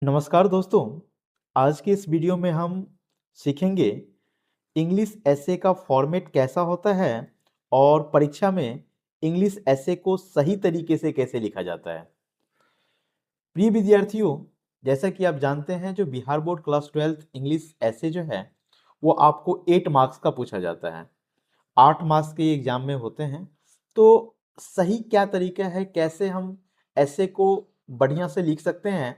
नमस्कार दोस्तों। आज के इस वीडियो में हम सीखेंगे इंग्लिश एसे का फॉर्मेट कैसा होता है और परीक्षा में इंग्लिश एसे को सही तरीके से कैसे लिखा जाता है। प्रिय विद्यार्थियों, जैसा कि आप जानते हैं जो Bihar board class 12th English essay जो है वो आपको 8 मार्क्स का पूछा जाता है। 8 मार्क्स के एग्जाम में होते हैं। तो सही क्या तरीका है, कैसे हम एसे को बढ़िया से लिख सकते हैं,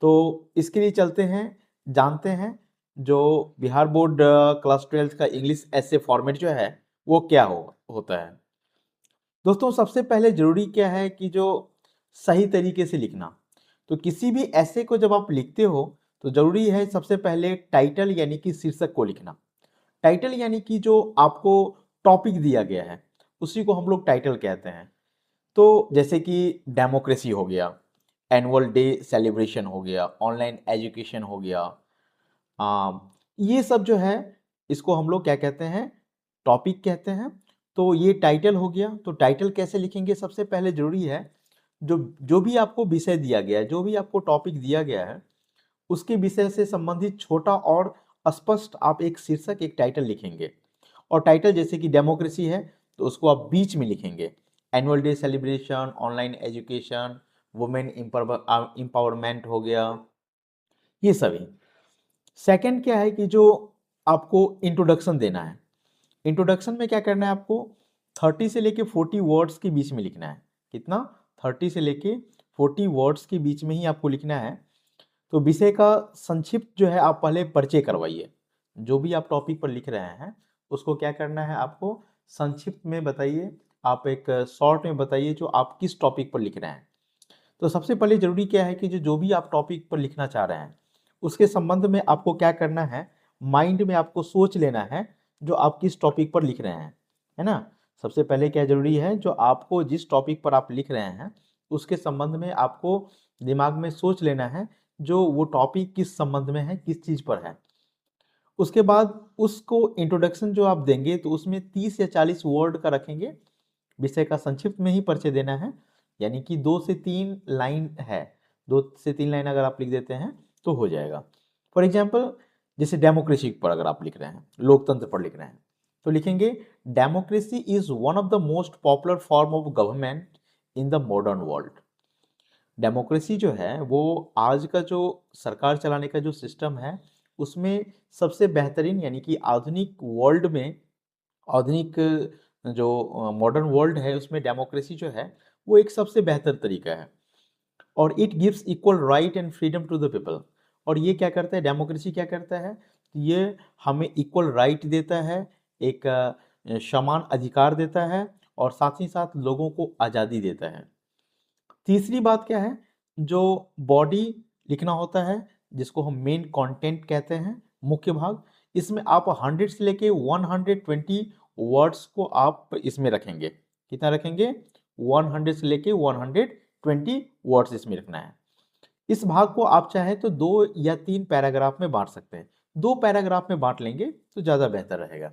तो इसके लिए चलते हैं, जानते हैं जो बिहार बोर्ड क्लास 12th का इंग्लिश ऐसे फॉर्मेट जो है वो क्या होता है। दोस्तों, सबसे पहले जरूरी क्या है कि जो सही तरीके से लिखना। तो किसी भी ऐसे को जब आप लिखते हो तो जरूरी है सबसे पहले टाइटल यानी कि शीर्षक को लिखना। टाइटल यानी कि जो आपको टॉपिक दिया गया है उसी को हम लोग टाइटल कहते हैं। तो जैसे कि डेमोक्रेसी हो गया, एनुअल डे सेलिब्रेशन हो गया, ऑनलाइन एजुकेशन हो गया, ये सब जो है इसको हम लोग क्या कहते हैं, टॉपिक कहते हैं। तो ये टाइटल हो गया। तो टाइटल कैसे लिखेंगे, सबसे पहले जरूरी है जो जो भी आपको विषय दिया गया है, जो भी आपको टॉपिक दिया गया है उसके विषय से संबंधित छोटा और स्पष्ट आप एक शीर्षक, एक टाइटल लिखेंगे। और टाइटल जैसे कि डेमोक्रेसी है तो उसको आप बीच में लिखेंगे। Annual day celebration, online education, women empowerment हो गया, ये सभी। सेकंड क्या है कि जो आपको इंट्रोडक्शन देना है। इंट्रोडक्शन में क्या करना है, आपको 30 से लेके 40 वर्ड्स के बीच में लिखना है। कितना? 30 से लेके 40 वर्ड्स के बीच में ही आपको लिखना है। तो विषय का संक्षिप्त जो है आप पहले परिचय करवाइए। जो भी आप टॉपिक पर लिख रहे हैं उसको क्या करना है, आपको संक्षिप्त में बताइए। आप एक शॉर्ट में बताइए जो आप किस टॉपिक पर लिख रहे हैं। तो सबसे पहले जरूरी क्या है कि जो भी आप टॉपिक पर लिखना चाह रहे हैं उसके संबंध में आपको क्या करना है, माइंड में आपको सोच लेना है जो आप किस टॉपिक पर लिख रहे हैं, है ना। सबसे पहले क्या जरूरी है, जो आपको जिस टॉपिक पर आप लिख रहे हैं उसके संबंध में आपको दिमाग में सोच लेना है जो वो टॉपिक किस संबंध में है, किस चीज पर है। उसके बाद उसको इंट्रोडक्शन जो आप देंगे तो उसमें 30 या 40 वर्ड का रखेंगे। विषय का संक्षिप्त में ही परिचय देना है, यानी कि 2 से 3 लाइन है। 2 से 3 लाइन अगर आप लिख देते हैं तो हो जाएगा। फॉर एग्जाम्पल, जैसे डेमोक्रेसी पर अगर आप लिख रहे हैं, लोकतंत्र पर लिख रहे हैं, तो लिखेंगे democracy is one of the most popular form of government in the modern world. Democracy जो है वो आज का जो सरकार चलाने का जो सिस्टम है उसमें सबसे बेहतरीन, यानी कि आधुनिक वर्ल्ड में, आधुनिक जो मॉडर्न वर्ल्ड है उसमें डेमोक्रेसी जो है वो एक सबसे बेहतर तरीका है। और it gives equal right and freedom to the people. और ये क्या करता है, डेमोक्रेसी क्या करता है, ये हमें इक्वल राइट देता है, एक समान अधिकार देता है, और साथ ही साथ लोगों को आज़ादी देता है। तीसरी बात क्या है, जो बॉडी लिखना होता है जिसको हम मेन कंटेंट कहते हैं, मुख्य भाग, इसमें आप 100 से लेके 120 वर्ड्स को आप इसमें रखेंगे। कितना रखेंगे? 100 से लेके 120 वर्ड्स इसमें रखना है। इस भाग को आप चाहे तो 2 या 3 पैराग्राफ में बांट सकते हैं। 2 पैराग्राफ में बांट लेंगे तो ज़्यादा बेहतर रहेगा।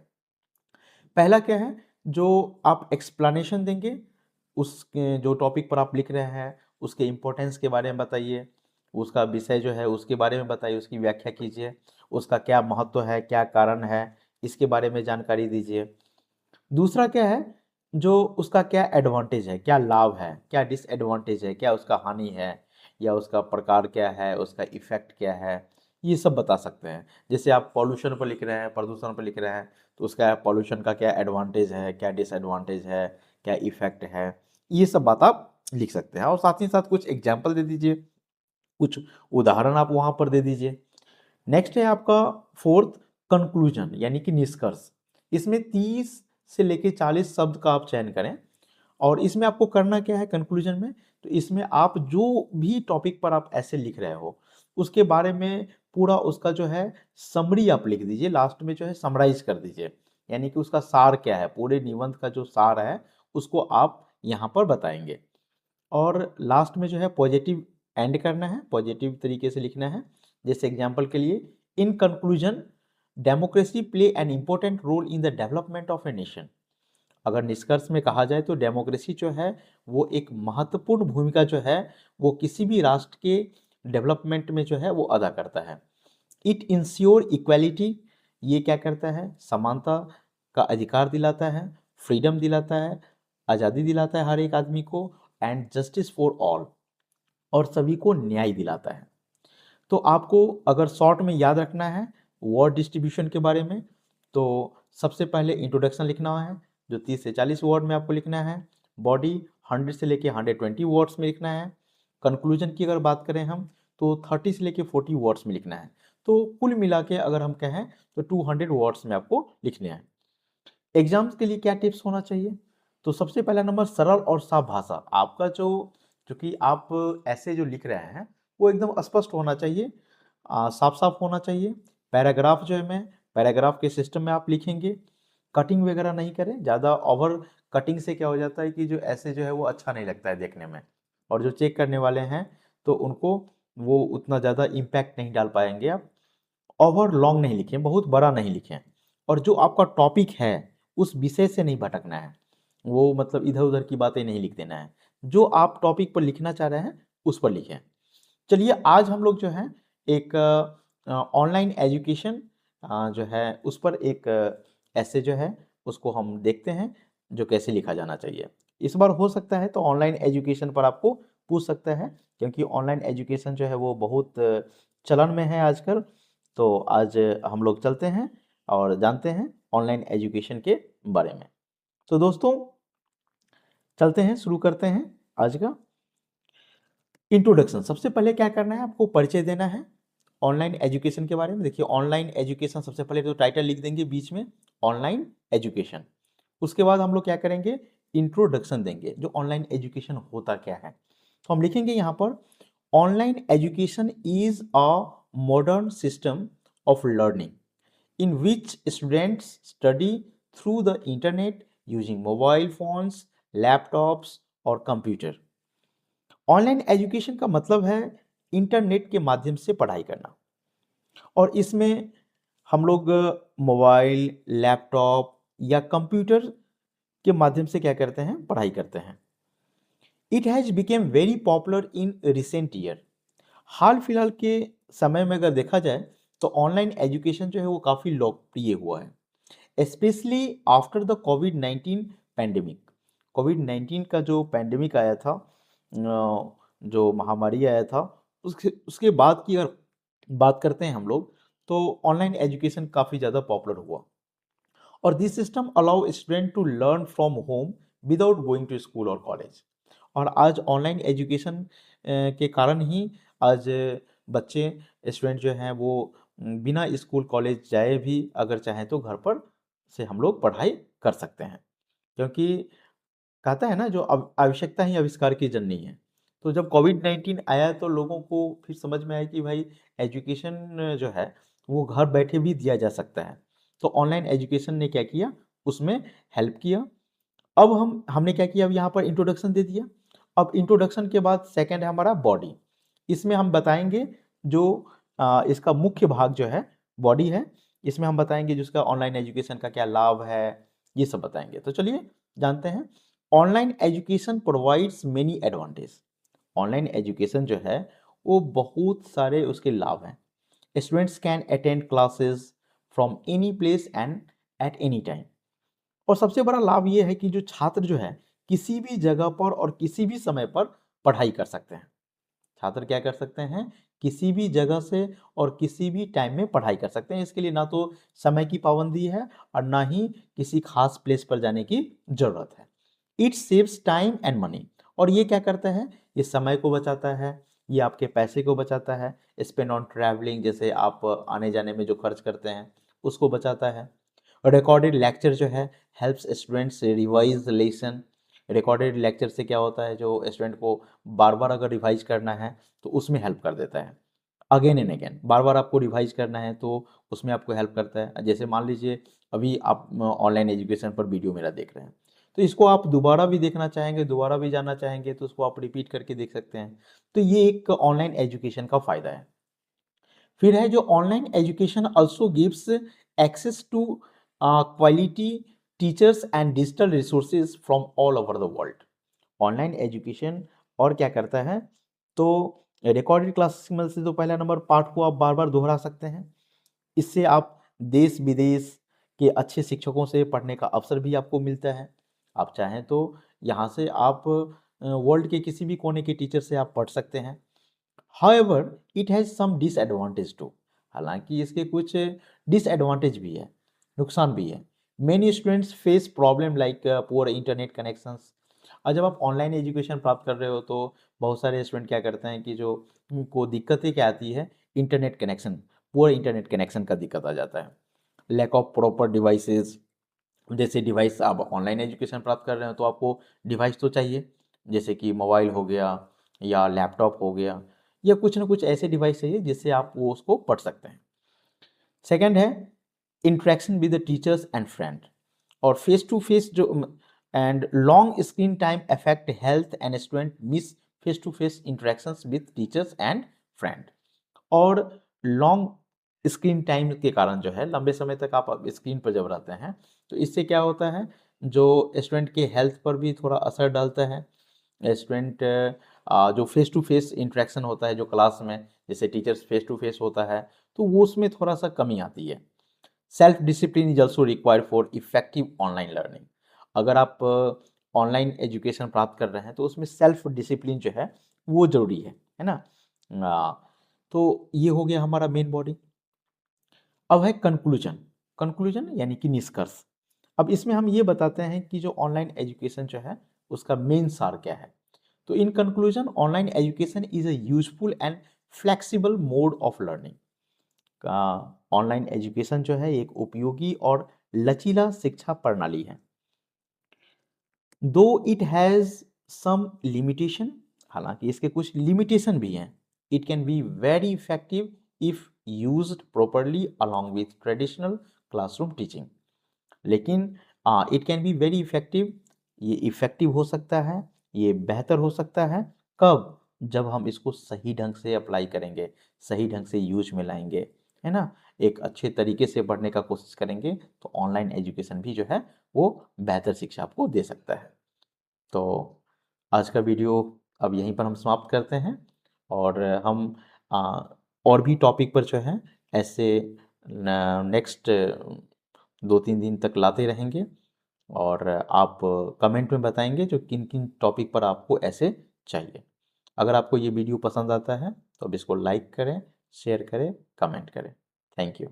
पहला क्या है, जो आप एक्सप्लेनेशन देंगे, उस जो टॉपिक पर आप लिख रहे हैं उसके इम्पोर्टेंस के बारे में बताइए, उसका विषय जो है उसके बारे में बताइए, उसकी व्याख्या कीजिए, उसका क्या महत्व है, क्या कारण है, इसके बारे में जानकारी दीजिए। दूसरा क्या है, जो उसका क्या एडवांटेज है, क्या लाभ है, क्या डिसएडवांटेज है, क्या उसका हानि है, या उसका प्रकार क्या है, उसका इफेक्ट क्या है, ये सब बता सकते हैं। जैसे आप पॉल्यूशन पर लिख रहे हैं, प्रदूषण पर लिख रहे हैं, तो उसका पॉल्यूशन का क्या एडवांटेज है, क्या डिसएडवांटेज है, क्या इफेक्ट है, ये सब बात आप लिख सकते हैं। और साथ ही साथ कुछ एग्जाम्पल दे दीजिए, कुछ उदाहरण आप वहाँ पर दे दीजिए। नेक्स्ट है आपका फोर्थ, कंक्लूजन यानी कि निष्कर्ष। इसमें 30 से लेके 40 शब्द का आप चयन करें। और इसमें आपको करना क्या है कंक्लूजन में, तो इसमें आप जो भी टॉपिक पर आप ऐसे लिख रहे हो उसके बारे में पूरा उसका जो है समरी आप लिख दीजिए। लास्ट में जो है समराइज कर दीजिए, यानी कि उसका सार क्या है, पूरे निबंध का जो सार है उसको आप यहाँ पर बताएंगे। और लास्ट में जो है पॉजिटिव एंड करना है, पॉजिटिव तरीके से लिखना है। जैसे एग्जांपल के लिए, in conclusion democracy play an important role in the development of a nation. अगर निष्कर्ष में कहा जाए तो डेमोक्रेसी जो है वो एक महत्वपूर्ण भूमिका जो है वो किसी भी राष्ट्र के डेवलपमेंट में जो है वो अदा करता है। इट इंश्योर इक्वालिटी, ये क्या करता है, समानता का अधिकार दिलाता है, फ्रीडम दिलाता है, आज़ादी दिलाता है हर एक आदमी को, एंड जस्टिस फॉर ऑल, और सभी को न्याय दिलाता है। तो आपको अगर शॉर्ट में याद रखना है वर्ड डिस्ट्रीब्यूशन के बारे में, तो सबसे पहले इंट्रोडक्शन लिखना है जो 30 से 40 वर्ड में आपको लिखना है। बॉडी 100 से लेके 120 वर्ड्स में लिखना है। कंक्लूजन की अगर बात करें हम तो 30 से लेके 40 वर्ड्स में लिखना है। तो कुल मिला के अगर हम कहें तो 200 वर्ड्स में आपको लिखने हैं। एग्जाम्स के लिए क्या टिप्स होना चाहिए, तो सबसे पहला नंबर सरल और साफ भाषा। आपका जो जो कि आप ऐसे जो लिख रहे हैं वो एकदम स्पष्ट होना चाहिए, साफ साफ होना चाहिए। पैराग्राफ जो है मैं पैराग्राफ के सिस्टम में आप लिखेंगे, कटिंग वगैरह नहीं करें। ज़्यादा ओवर कटिंग से क्या हो जाता है कि जो ऐसे जो है वो अच्छा नहीं लगता है देखने में, और जो चेक करने वाले हैं तो उनको वो उतना ज़्यादा इम्पैक्ट नहीं डाल पाएंगे आप। ओवर लॉन्ग नहीं लिखें, बहुत बड़ा नहीं लिखें, और जो आपका टॉपिक है उस विषय से नहीं भटकना है, वो मतलब इधर उधर की बातें नहीं लिख देना है। जो आप टॉपिक पर लिखना चाह रहे हैं उस पर लिखें। चलिए आज हम लोग जो है एक ऑनलाइन एजुकेशन जो है उस पर एक ऐसे जो है उसको हम देखते हैं जो कैसे लिखा जाना चाहिए। इस बार हो सकता है तो ऑनलाइन एजुकेशन पर आपको पूछ सकता है, क्योंकि ऑनलाइन एजुकेशन जो है वो बहुत चलन में है आजकल। तो आज हम लोग चलते हैं और जानते हैं ऑनलाइन एजुकेशन के बारे में। तो दोस्तों चलते हैं, शुरू करते हैं आज का इंट्रोडक्शन। सबसे पहले क्या करना है, आपको परिचय देना है ऑनलाइन एजुकेशन के बारे में। देखिए ऑनलाइन एजुकेशन, सबसे पहले तो टाइटल लिख देंगे बीच में ऑनलाइन एजुकेशन। उसके बाद हम लोग क्या करेंगे, इंट्रोडक्शन देंगे जो ऑनलाइन एजुकेशन होता क्या है। तो हम लिखेंगे यहाँ पर online education is a modern system of learning in which students study through the internet using mobile phones, laptops और कंप्यूटर। ऑनलाइन एजुकेशन का मतलब है इंटरनेट के माध्यम से पढ़ाई करना, और इसमें हम लोग मोबाइल, लैपटॉप या कंप्यूटर के माध्यम से क्या करते हैं, पढ़ाई करते हैं। It has become very popular in recent year. हाल फिलहाल के समय में अगर देखा जाए तो ऑनलाइन एजुकेशन जो है वो काफ़ी लोकप्रिय हुआ है, स्पेशली आफ्टर द कोविड-19 पैंडेमिक। कोविड-19 का जो पैंडेमिक आया था, जो महामारी आया था, उसके उसके बाद की अगर बात करते हैं हम लोग, तो ऑनलाइन एजुकेशन काफ़ी ज़्यादा पॉपुलर हुआ। और this system allow student to learn from home without going to school और कॉलेज। और आज ऑनलाइन एजुकेशन के कारण ही आज बच्चे, स्टूडेंट जो हैं वो बिना स्कूल कॉलेज जाए भी अगर चाहें तो घर पर से हम लोग पढ़ाई कर सकते हैं, क्योंकि कहता है ना जो आवश्यकता ही आविष्कार की जननी है। तो जब कोविड-19 आया तो लोगों को फिर समझ में आया कि भाई एजुकेशन जो है वो घर बैठे भी दिया जा सकता है। तो ऑनलाइन एजुकेशन ने क्या किया, उसमें हेल्प किया। अब हमने क्या किया, अब यहाँ पर इंट्रोडक्शन दे दिया। अब इंट्रोडक्शन के बाद सेकंड है हमारा बॉडी। इसमें हम बताएंगे जो इसका मुख्य भाग जो है बॉडी है। इसमें हम बताएंगे जो इसका ऑनलाइन एजुकेशन का क्या लाभ है, ये सब बताएंगे। तो चलिए जानते हैं। Online education provides many advantage. Online education जो है वो बहुत सारे उसके लाभ हैं। Students can attend classes from any place and at any time. और सबसे बड़ा लाभ ये है कि जो छात्र जो है किसी भी जगह पर और किसी भी समय पर पढ़ाई कर सकते हैं। छात्र क्या कर सकते हैं, किसी भी जगह से और किसी भी टाइम में पढ़ाई कर सकते हैं। इसके लिए ना तो समय की पाबंदी है और ना ही किसी खास प्लेस पर जाने की जरूरत है। It saves time and money. और ये क्या करता है, ये समय को बचाता है, ये आपके पैसे को बचाता है। स्पेंड ऑन ट्रैवलिंग, जैसे आप आने जाने में जो खर्च करते हैं उसको बचाता है। रिकॉर्डेड लेक्चर जो है helps students revise lesson. Recorded lecture से क्या होता है, जो स्टूडेंट को बार बार अगर रिवाइज करना है तो उसमें हेल्प कर देता है। अगेन एंड अगेन बार बार आपको रिवाइज करना है तो उसमें आपको हेल्प करता है। जैसे मान लीजिए अभी आप ऑनलाइन एजुकेशन पर वीडियो मेरा देख रहे हैं, तो इसको आप दोबारा भी देखना चाहेंगे, दोबारा भी जानना चाहेंगे तो उसको आप रिपीट करके देख सकते हैं। तो ये एक ऑनलाइन एजुकेशन का फ़ायदा है। फिर है जो online education also gives access to quality teachers and digital resources from all over the world. Online education और क्या करता है, तो रिकॉर्डेड क्लासेस की मदद से तो पहला नंबर पाठ को आप बार बार दोहरा सकते हैं। इससे आप देश विदेश के अच्छे शिक्षकों से पढ़ने का अवसर भी आपको मिलता है। आप चाहें तो यहाँ से आप वर्ल्ड के किसी भी कोने के टीचर से आप पढ़ सकते हैं। However it has some disadvantage too, हालांकि इसके कुछ डिसएडवांटेज भी है, नुकसान भी है। Many students face problem like poor internet connections. और जब आप ऑनलाइन एजुकेशन प्राप्त कर रहे हो तो बहुत सारे स्टूडेंट क्या करते हैं कि जो उनको दिक्कतें क्या आती है, internet connection, poor internet connection का दिक्कत आ जाता है। लैक ऑफ प्रॉपर डिवाइसेस, जैसे डिवाइस आप ऑनलाइन एजुकेशन प्राप्त कर रहे हो तो आपको डिवाइस तो चाहिए, जैसे कि मोबाइल हो गया या लैपटॉप हो गया, या कुछ ना कुछ ऐसे डिवाइस चाहिए जिससे आप वो उसको पढ़ सकते हैं। सेकंड है interaction with the teachers and friend, और फेस टू फेस जो and long screen time affect health and student miss face to face interactions with teachers and friend. और लॉन्ग स्क्रीन टाइम के कारण जो है, लंबे समय तक आप स्क्रीन पर जब रहते हैं तो इससे क्या होता है, जो स्टूडेंट के हेल्थ पर भी थोड़ा असर डालता है। स्टूडेंट जो फेस टू फेस इंटरेक्शन होता है जो क्लास में, जैसे टीचर्स फेस टू फेस होता है, तो वो उसमें थोड़ा सा कमी आती है। Self discipline is also required for effective online learning. अगर आप ऑनलाइन एजुकेशन प्राप्त कर रहे हैं तो उसमें सेल्फ डिसिप्लिन जो है वो जरूरी है ना। तो ये हो गया हमारा मेन बॉडी। अब है कंक्लूजन। कंक्लूजन यानी कि निष्कर्ष। अब इसमें हम ये बताते हैं कि जो ऑनलाइन एजुकेशन जो है उसका मेन सार क्या है। तो in conclusion, online education is a useful and flexible mode of learning. Online education जो है एक उपयोगी और लचीला शिक्षा प्रणाली है। दो इट हैज़ सम लिमिटेशन, हालांकि इसके कुछ लिमिटेशन भी हैं। It can be very effective if used properly along with traditional classroom teaching. लेकिन it can be very effective, ये इफेक्टिव हो सकता है, ये बेहतर हो सकता है कब, जब हम इसको सही ढंग से अप्लाई करेंगे, सही ढंग से यूज में लाएंगे, है ना, एक अच्छे तरीके से पढ़ने का कोशिश करेंगे तो ऑनलाइन एजुकेशन भी जो है वो बेहतर शिक्षा आपको दे सकता है। तो आज का वीडियो अब यहीं पर हम समाप्त करते हैं, और हम और भी टॉपिक पर जो है ऐसे नेक्स्ट 2-3 दिन तक लाते रहेंगे, और आप कमेंट में बताएंगे जो किन किन टॉपिक पर आपको ऐसे चाहिए। अगर आपको ये वीडियो पसंद आता है तो अब इसको लाइक करें, शेयर करें, कमेंट करें। Thank you.